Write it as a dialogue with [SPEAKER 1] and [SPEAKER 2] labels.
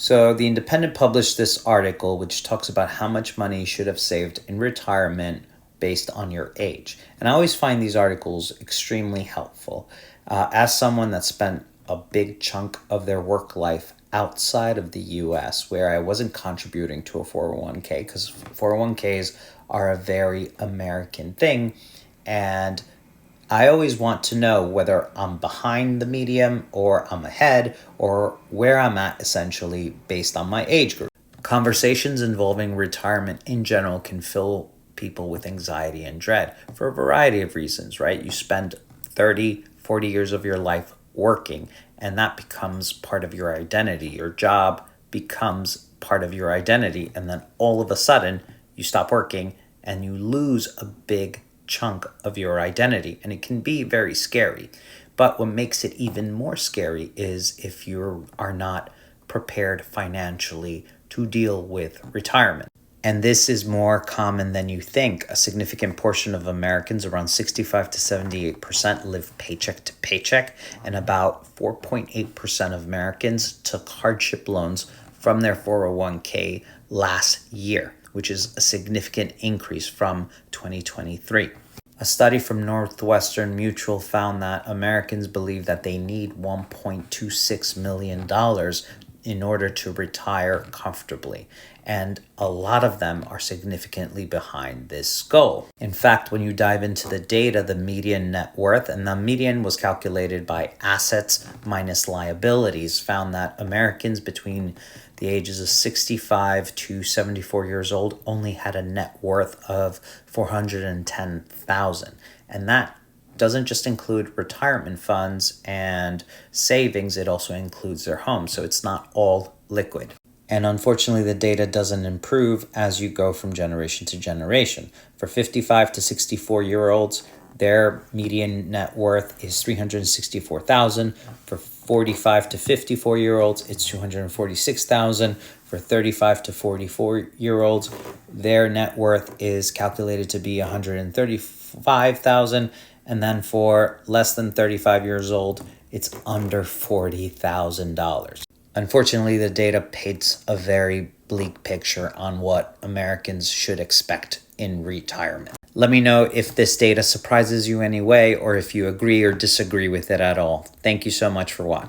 [SPEAKER 1] So The Independent published this article which talks about how much money you should have saved in retirement based on your age. And I always find these articles extremely helpful. As someone that spent a big chunk of their work life outside of the US where I wasn't contributing to a 401k, because 401ks are a very American thing, and I always want to know whether I'm behind the medium or I'm ahead or where I'm at essentially based on my age group. Conversations involving retirement in general can fill people with anxiety and dread for a variety of reasons, right? You spend 30, 40 years of your life working, and that becomes part of your identity. Your job becomes part of your identity, and then all of a sudden you stop working and you lose a big chunk of your identity, and it can be very scary. But what makes it even more scary is if you are not prepared financially to deal with retirement. And this is more common than you think. A significant portion of Americans, around 65 to 78%, live paycheck to paycheck, and about 4.8% of Americans took hardship loans from their 401k last year, which is a significant increase from 2023. A study from Northwestern Mutual found that Americans believe that they need $1.26 million in order to retire comfortably, and a lot of them are significantly behind this goal. In fact, when you dive into the data, the median net worth, and the median was calculated by assets minus liabilities, found that Americans between the ages of 65 to 74 years old only had a net worth of $410,000, and that doesn't just include retirement funds and savings, it also includes their home. So it's not all liquid. And unfortunately, the data doesn't improve as you go from generation to generation. For 55 to 64-year-olds, their median net worth is $364,000. For 45 to 54-year-olds, it's $246,000. For 35 to 44-year-olds, their net worth is calculated to be $135,000. And then for less than 35 years old, it's under $40,000. Unfortunately, the data paints a very bleak picture on what Americans should expect in retirement. Let me know if this data surprises you in any way or if you agree or disagree with it at all. Thank you so much for watching.